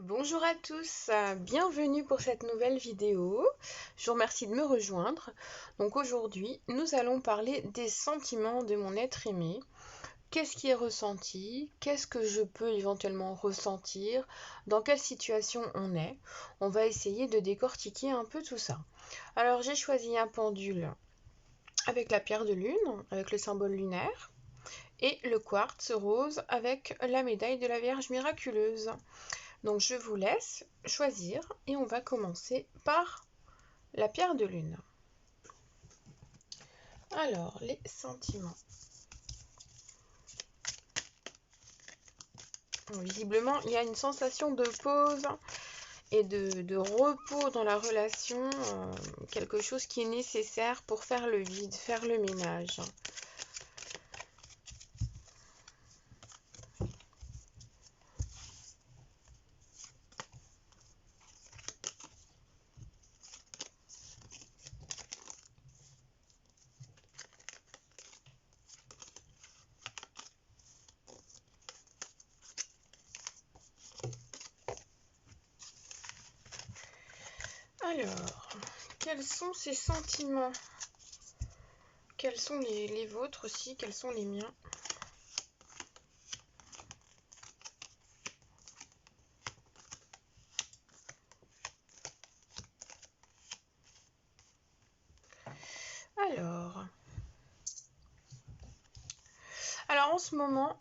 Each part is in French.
Bonjour à tous, bienvenue pour cette nouvelle vidéo. Je vous remercie de me rejoindre. Donc aujourd'hui, nous allons parler des sentiments de mon être aimé. Qu'est-ce qui est ressenti? Qu'est-ce que je peux éventuellement ressentir? Dans quelle situation on est? On va essayer de décortiquer un peu tout ça. Alors j'ai choisi un pendule avec la pierre de lune, avec le symbole lunaire, et le quartz rose avec la médaille de la Vierge miraculeuse. Donc je vous laisse choisir et on va commencer par la pierre de lune. Alors, les sentiments. Donc, visiblement, il y a une sensation de pause et de repos dans la relation, quelque chose qui est nécessaire pour faire le vide, faire le ménage. Alors, quels sont ces sentiments? Quels sont les vôtres aussi? Quels sont les miens? Alors en ce moment,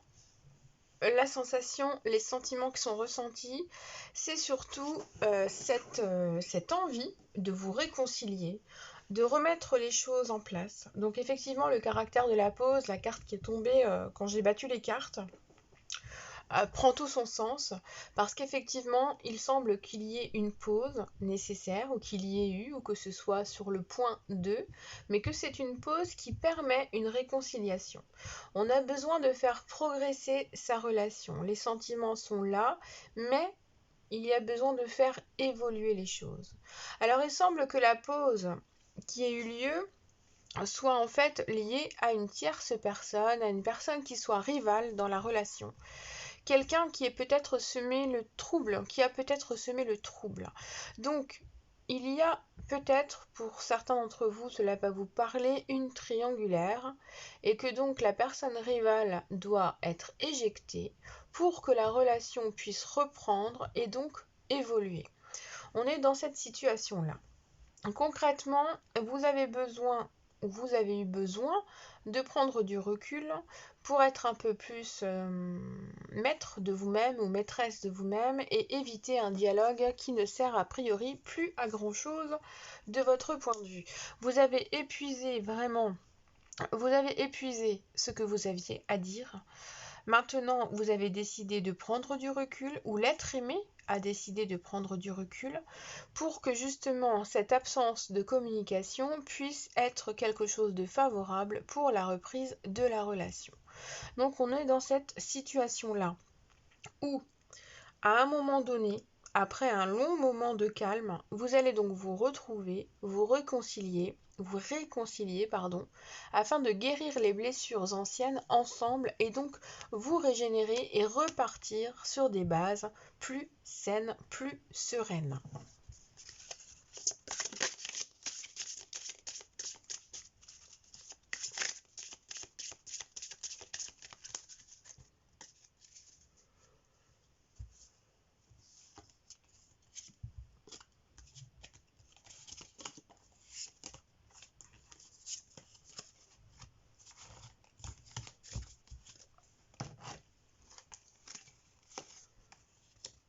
la sensation, les sentiments qui sont ressentis, c'est surtout cette envie de vous réconcilier, de remettre les choses en place. Donc effectivement, le caractère de la pause, la carte qui est tombée quand j'ai battu les cartes, prend tout son sens, parce qu'effectivement, il semble qu'il y ait une pause nécessaire, ou qu'il y ait eu, ou que ce soit sur le point 2, mais que c'est une pause qui permet une réconciliation. On a besoin de faire progresser sa relation. Les sentiments sont là, mais il y a besoin de faire évoluer les choses. Alors il semble que la pause qui a eu lieu soit en fait liée à une tierce personne, à une personne qui soit rivale dans la relation. Quelqu'un qui est peut-être semé le trouble, qui a peut-être semé le trouble. Donc, il y a peut-être, pour certains d'entre vous, cela va vous parler, une triangulaire, et que donc la personne rivale doit être éjectée pour que la relation puisse reprendre et donc évoluer. On est dans cette situation-là. Concrètement, vous avez eu besoin de prendre du recul pour être un peu plus maître de vous-même ou maîtresse de vous-même et éviter un dialogue qui ne sert a priori plus à grand-chose de votre point de vue. Vous avez épuisé ce que vous aviez à dire. Maintenant, vous avez décidé de prendre du recul, ou l'être aimé a décidé de prendre du recul, pour que justement cette absence de communication puisse être quelque chose de favorable pour la reprise de la relation. Donc on est dans cette situation-là, où à un moment donné, après un long moment de calme, vous allez donc vous retrouver, vous réconcilier, afin de guérir les blessures anciennes ensemble et donc vous régénérer et repartir sur des bases plus saines, plus sereines.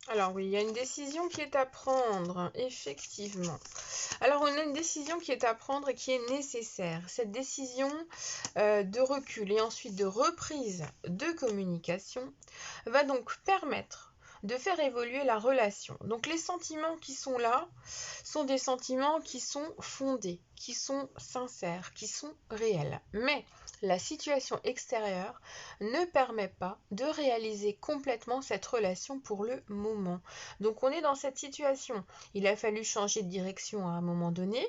Alors oui, il y a une décision qui est à prendre, effectivement. Alors on a une décision qui est à prendre et qui est nécessaire. Cette décision de recul et ensuite de reprise de communication va donc permettre de faire évoluer la relation. Donc les sentiments qui sont là sont des sentiments qui sont fondés, qui sont sincères, qui sont réels. Mais la situation extérieure ne permet pas de réaliser complètement cette relation pour le moment. Donc on est dans cette situation. Il a fallu changer de direction à un moment donné.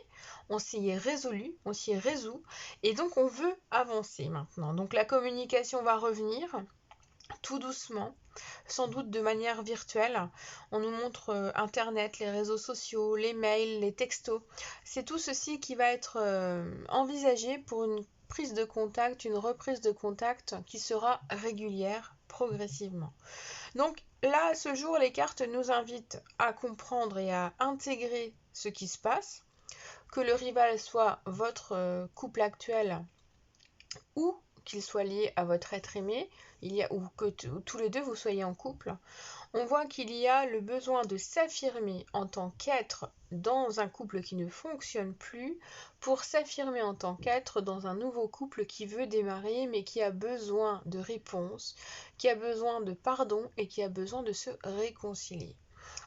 On s'y est résolu, on s'y est résout. Et donc on veut avancer maintenant. Donc la communication va revenir. tout doucement, sans doute de manière virtuelle. On nous montre Internet, les réseaux sociaux, les mails, les textos. C'est tout ceci qui va être envisagé pour une prise de contact, une reprise de contact qui sera régulière progressivement. Donc là, à ce jour, les cartes nous invitent à comprendre et à intégrer ce qui se passe, que le rival soit votre couple actuel ou qu'il soit lié à votre être aimé, ou que tous les deux vous soyez en couple. On voit qu'il y a le besoin de s'affirmer en tant qu'être dans un couple qui ne fonctionne plus pour s'affirmer en tant qu'être dans un nouveau couple qui veut démarrer mais qui a besoin de réponses, qui a besoin de pardon et qui a besoin de se réconcilier.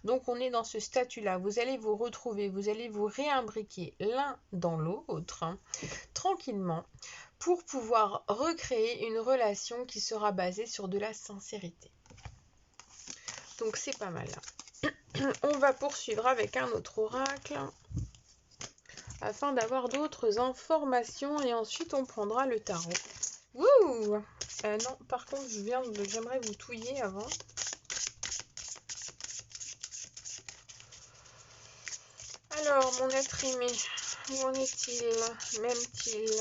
Donc on est dans ce statut-là, vous allez vous retrouver, vous allez vous réimbriquer l'un dans l'autre, tranquillement, pour pouvoir recréer une relation qui sera basée sur de la sincérité. Donc c'est pas mal. On va poursuivre avec un autre oracle afin d'avoir d'autres informations et ensuite on prendra le tarot. Wouh non, par contre, j'aimerais vous touiller avant. Alors, mon être aimé, où en est-il? M'aime-t-il?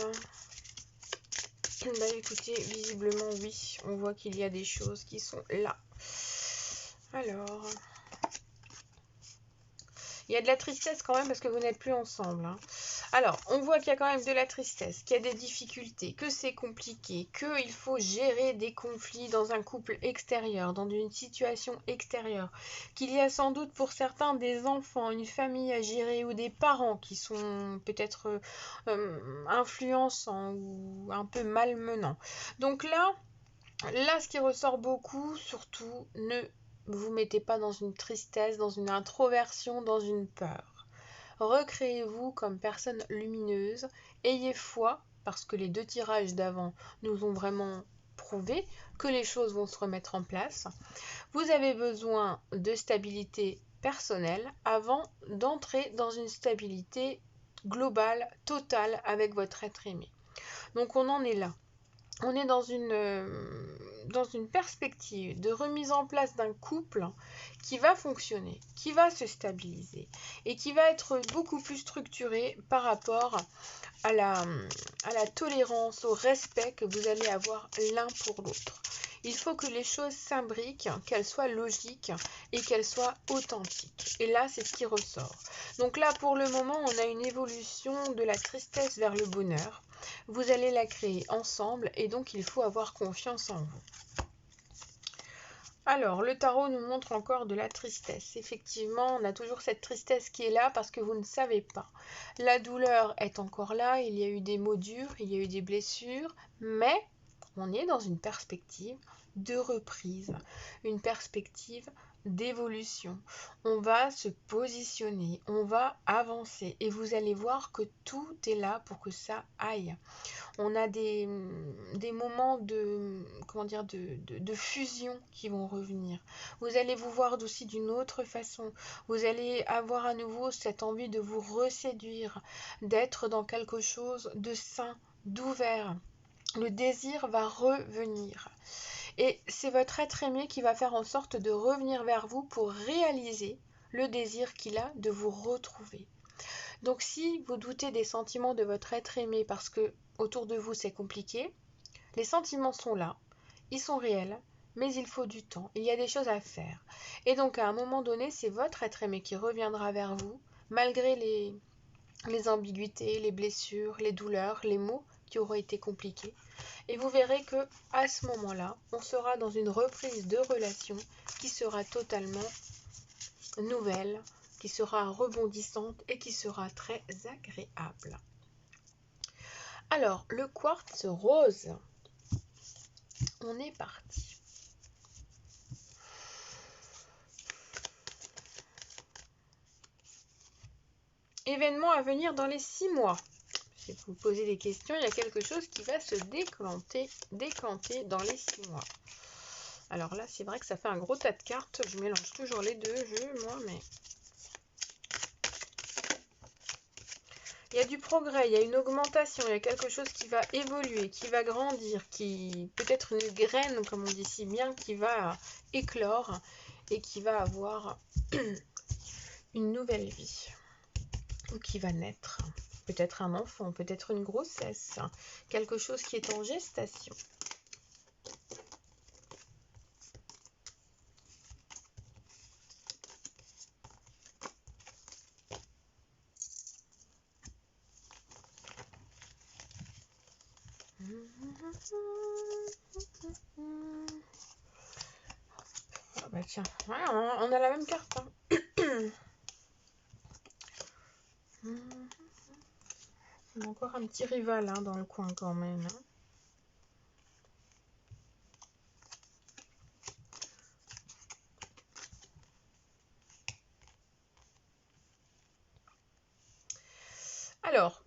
Bah écoutez, visiblement oui, on voit qu'il y a des choses qui sont là. Alors, il y a de la tristesse quand même parce que vous n'êtes plus ensemble. Alors, on voit qu'il y a quand même de la tristesse, qu'il y a des difficultés, que c'est compliqué, qu'il faut gérer des conflits dans un couple extérieur, dans une situation extérieure, qu'il y a sans doute pour certains des enfants, une famille à gérer ou des parents qui sont peut-être influençants ou un peu malmenants. Donc là, ce qui ressort beaucoup, surtout, ne vous mettez pas dans une tristesse, dans une introversion, dans une peur. Recréez-vous comme personne lumineuse, ayez foi, parce que les 2 tirages d'avant nous ont vraiment prouvé que les choses vont se remettre en place. Vous avez besoin de stabilité personnelle avant d'entrer dans une stabilité globale, totale avec votre être aimé. Donc on en est là. On est dans une perspective de remise en place d'un couple qui va fonctionner, qui va se stabiliser et qui va être beaucoup plus structuré par rapport à la tolérance, au respect que vous allez avoir l'un pour l'autre. Il faut que les choses s'imbriquent, qu'elles soient logiques et qu'elles soient authentiques. Et là, c'est ce qui ressort. Donc là, pour le moment, on a une évolution de la tristesse vers le bonheur. Vous allez la créer ensemble et donc il faut avoir confiance en vous. Alors, le tarot nous montre encore de la tristesse. Effectivement, on a toujours cette tristesse qui est là parce que vous ne savez pas. La douleur est encore là, il y a eu des mots durs, il y a eu des blessures, mais on est dans une perspective de reprise, une perspective d'évolution. On va se positionner, on va avancer et vous allez voir que tout est là pour que ça aille. On a des moments de fusion qui vont revenir. Vous allez vous voir aussi d'une autre façon. Vous allez avoir à nouveau cette envie de vous reséduire, d'être dans quelque chose de sain, d'ouvert. Le désir va revenir. Et c'est votre être aimé qui va faire en sorte de revenir vers vous pour réaliser le désir qu'il a de vous retrouver. Donc si vous doutez des sentiments de votre être aimé parce que autour de vous c'est compliqué, les sentiments sont là, ils sont réels, mais il faut du temps, il y a des choses à faire. Et donc à un moment donné, c'est votre être aimé qui reviendra vers vous, malgré les ambiguïtés, les blessures, les douleurs, les mots qui auront été compliqués. Et vous verrez que à ce moment-là, on sera dans une reprise de relation qui sera totalement nouvelle, qui sera rebondissante et qui sera très agréable. Alors, le quartz rose, on est parti. Événement à venir dans les 6 mois. Si vous posez des questions, il y a quelque chose qui va se décanter dans les 6 mois. Alors là, c'est vrai que ça fait un gros tas de cartes. Je mélange toujours les deux jeux, moi, mais... Il y a du progrès, il y a une augmentation, il y a quelque chose qui va évoluer, qui va grandir, qui peut-être une graine, comme on dit si bien, qui va éclore et qui va avoir une nouvelle vie, ou qui va naître. Peut-être un enfant, peut-être une grossesse, quelque chose qui est en gestation. Ah bah tiens, ouais, on a la même carte. Hein. Il y a encore un petit rival hein, dans le coin quand même. Hein. Alors,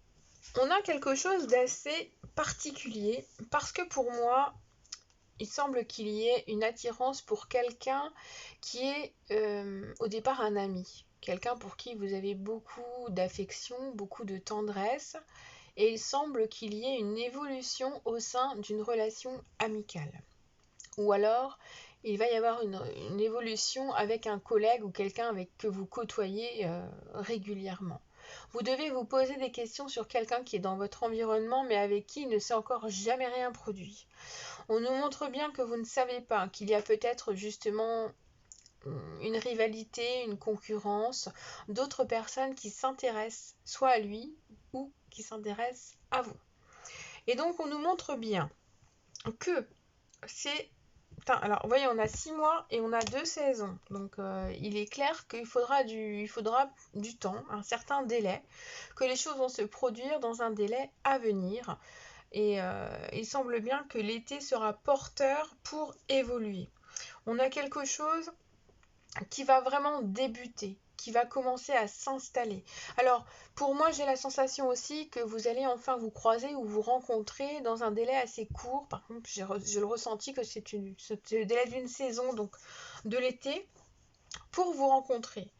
on a quelque chose d'assez particulier parce que pour moi, il semble qu'il y ait une attirance pour quelqu'un qui est au départ un ami. Quelqu'un pour qui vous avez beaucoup d'affection, beaucoup de tendresse. Et il semble qu'il y ait une évolution au sein d'une relation amicale. Ou alors, il va y avoir une évolution avec un collègue ou quelqu'un avec que vous côtoyez régulièrement. Vous devez vous poser des questions sur quelqu'un qui est dans votre environnement mais avec qui il ne s'est encore jamais rien produit. On nous montre bien que vous ne savez pas qu'il y a peut-être justement une rivalité, une concurrence, d'autres personnes qui s'intéressent soit à lui ou qui s'intéressent à vous. Et donc on nous montre bien que c'est... Alors vous voyez on a 6 mois et on a 2 saisons. Donc il est clair qu'il faudra du temps, un certain délai, que les choses vont se produire dans un délai à venir. Et il semble bien que l'été sera porteur pour évoluer. On a quelque chose qui va vraiment débuter, qui va commencer à s'installer. Alors, pour moi, j'ai la sensation aussi que vous allez enfin vous croiser ou vous rencontrer dans un délai assez court. Par contre, j'ai le ressenti que c'est le délai d'une saison, donc de l'été, pour vous rencontrer.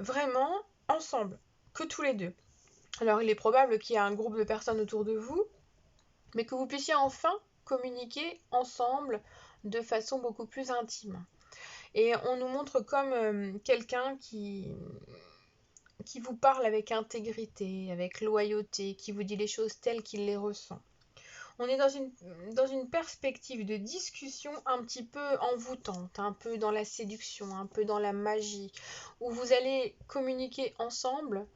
Vraiment, ensemble, que tous les deux. Alors, il est probable qu'il y ait un groupe de personnes autour de vous, mais que vous puissiez enfin communiquer ensemble de façon beaucoup plus intime. Et on nous montre comme quelqu'un qui vous parle avec intégrité, avec loyauté, qui vous dit les choses telles qu'il les ressent. On est dans une perspective de discussion un petit peu envoûtante, un peu dans la séduction, un peu dans la magie, où vous allez communiquer ensemble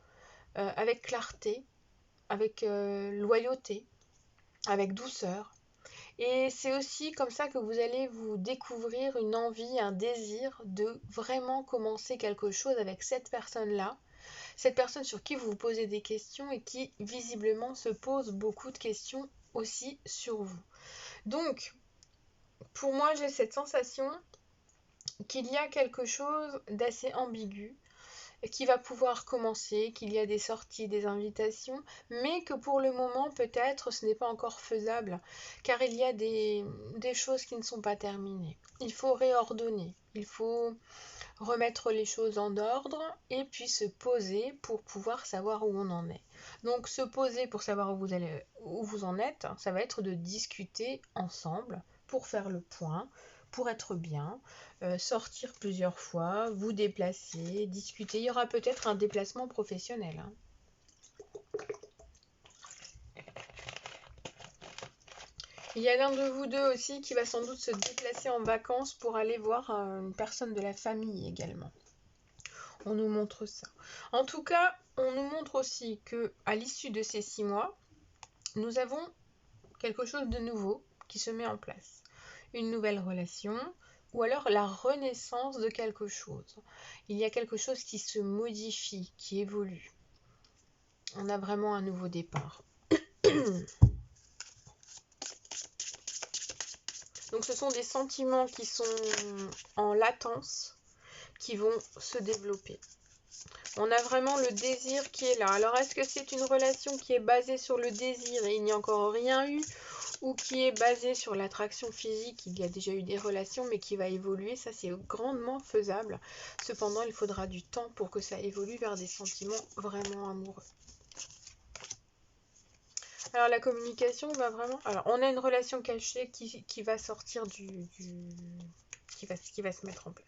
avec clarté, avec loyauté, avec douceur. Et c'est aussi comme ça que vous allez vous découvrir une envie, un désir de vraiment commencer quelque chose avec cette personne-là. Cette personne sur qui vous vous posez des questions et qui visiblement se pose beaucoup de questions aussi sur vous. Donc, pour moi, j'ai cette sensation qu'il y a quelque chose d'assez ambigu qui va pouvoir commencer, qu'il y a des sorties, des invitations, mais que pour le moment, peut-être, ce n'est pas encore faisable, car il y a des choses qui ne sont pas terminées. Il faut réordonner, il faut remettre les choses en ordre et puis se poser pour pouvoir savoir où on en est. Donc se poser pour savoir où vous en êtes, ça va être de discuter ensemble pour faire le point, pour être bien, sortir plusieurs fois, vous déplacer, discuter. Il y aura peut-être un déplacement professionnel. Hein. Il y a l'un de vous deux aussi qui va sans doute se déplacer en vacances pour aller voir une personne de la famille également. On nous montre ça. En tout cas, on nous montre aussi que à l'issue de ces 6 mois, nous avons quelque chose de nouveau qui se met en place. Une nouvelle relation ou alors la renaissance de quelque chose. Il y a quelque chose qui se modifie, qui évolue. On a vraiment un nouveau départ. Donc ce sont des sentiments qui sont en latence, qui vont se développer. On a vraiment le désir qui est là. Alors est-ce que c'est une relation qui est basée sur le désir et il n'y a encore rien eu, ou qui est basée sur l'attraction physique, il y a déjà eu des relations mais qui va évoluer, ça c'est grandement faisable. Cependant il faudra du temps pour que ça évolue vers des sentiments vraiment amoureux. Alors la communication va vraiment... Alors on a une relation cachée qui va sortir qui va se mettre en place.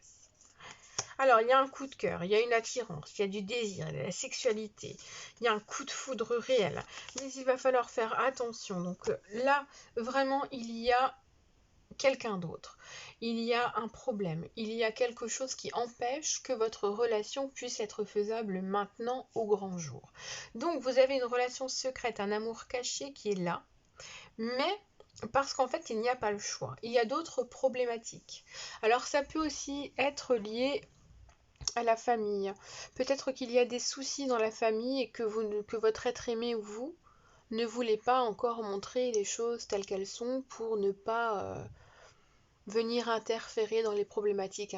Alors il y a un coup de cœur, il y a une attirance, il y a du désir, il y a la sexualité, il y a un coup de foudre réel. Mais il va falloir faire attention. Donc là, vraiment, il y a quelqu'un d'autre. Il y a un problème, il y a quelque chose qui empêche que votre relation puisse être faisable maintenant au grand jour. Donc vous avez une relation secrète, un amour caché qui est là, mais parce qu'en fait il n'y a pas le choix. Il y a d'autres problématiques. Alors ça peut aussi être lié à la famille. Peut-être qu'il y a des soucis dans la famille et que votre être aimé ou vous ne voulez pas encore montrer les choses telles qu'elles sont pour ne pas venir interférer dans les problématiques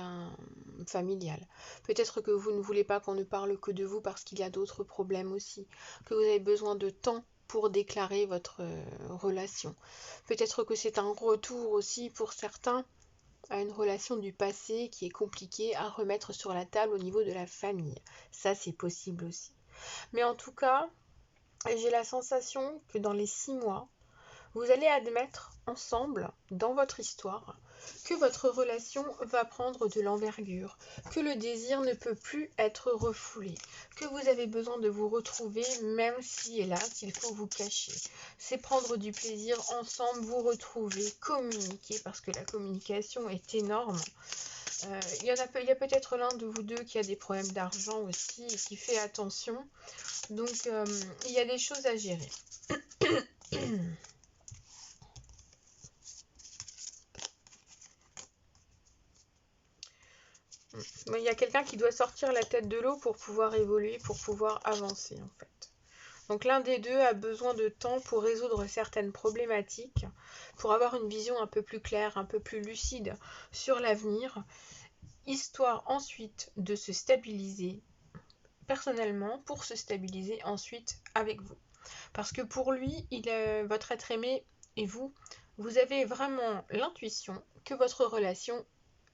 familiales. Peut-être que vous ne voulez pas qu'on ne parle que de vous parce qu'il y a d'autres problèmes aussi, que vous avez besoin de temps pour déclarer votre relation. Peut-être que c'est un retour aussi pour certains à une relation du passé qui est compliquée à remettre sur la table au niveau de la famille. Ça, c'est possible aussi. Mais en tout cas, j'ai la sensation que dans les 6 mois, vous allez admettre ensemble, dans votre histoire, que votre relation va prendre de l'envergure, que le désir ne peut plus être refoulé, que vous avez besoin de vous retrouver, même si, hélas, il faut vous cacher. C'est prendre du plaisir ensemble, vous retrouver, communiquer, parce que la communication est énorme. Il y a peut-être l'un de vous deux qui a des problèmes d'argent aussi et qui fait attention. Donc, il y a des choses à gérer. Il y a quelqu'un qui doit sortir la tête de l'eau pour pouvoir évoluer, pour pouvoir avancer en fait. Donc l'un des deux a besoin de temps pour résoudre certaines problématiques, pour avoir une vision un peu plus claire, un peu plus lucide sur l'avenir, histoire ensuite de se stabiliser personnellement, pour se stabiliser ensuite avec vous. Parce que pour lui, votre être aimé et vous, vous avez vraiment l'intuition que votre relation,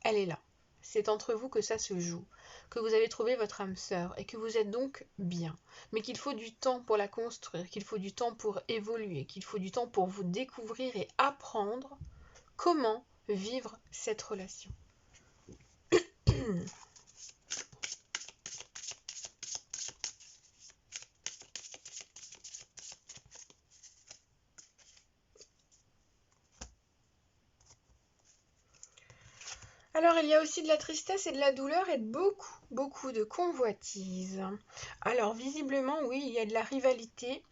elle est là. C'est entre vous que ça se joue, que vous avez trouvé votre âme sœur et que vous êtes donc bien, mais qu'il faut du temps pour la construire, qu'il faut du temps pour évoluer, qu'il faut du temps pour vous découvrir et apprendre comment vivre cette relation. Alors il y a aussi de la tristesse et de la douleur et beaucoup de convoitise. Alors visiblement oui, il y a de la rivalité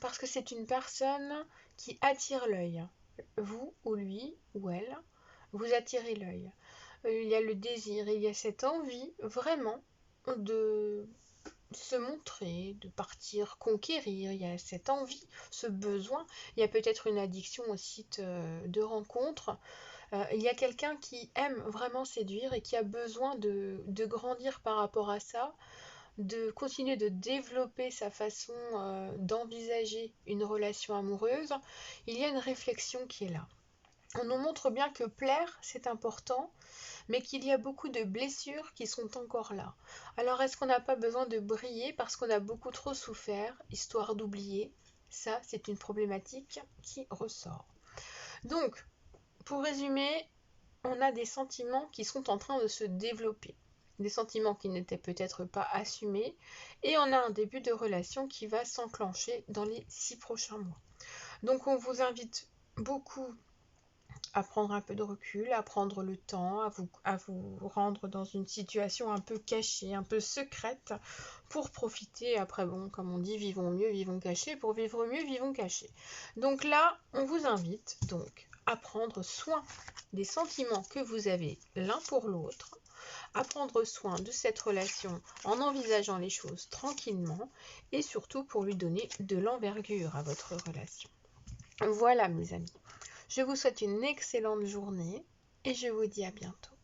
parce que c'est une personne qui attire l'œil. Vous ou lui ou elle, vous attirez l'œil. Il y a le désir, il y a cette envie vraiment de se montrer, de partir conquérir, il y a cette envie, ce besoin, il y a peut-être une addiction au site de rencontres. Il y a quelqu'un qui aime vraiment séduire et qui a besoin de grandir par rapport à ça, de continuer de développer sa façon d'envisager une relation amoureuse. Il y a une réflexion qui est là. On nous montre bien que plaire, c'est important, mais qu'il y a beaucoup de blessures qui sont encore là. Alors est-ce qu'on n'a pas besoin de briller parce qu'on a beaucoup trop souffert, histoire d'oublier? Ça, c'est une problématique qui ressort. Donc, pour résumer, on a des sentiments qui sont en train de se développer. Des sentiments qui n'étaient peut-être pas assumés. Et on a un début de relation qui va s'enclencher dans les 6 prochains mois. Donc on vous invite beaucoup à prendre un peu de recul, à prendre le temps, à vous rendre dans une situation un peu cachée, un peu secrète, pour profiter. Après, bon, comme on dit, vivons mieux, vivons cachés. Pour vivre mieux, vivons cachés. Donc là, on vous invite donc à prendre soin des sentiments que vous avez l'un pour l'autre, à prendre soin de cette relation en envisageant les choses tranquillement et surtout pour lui donner de l'envergure à votre relation. Voilà mes amis. Je vous souhaite une excellente journée et je vous dis à bientôt.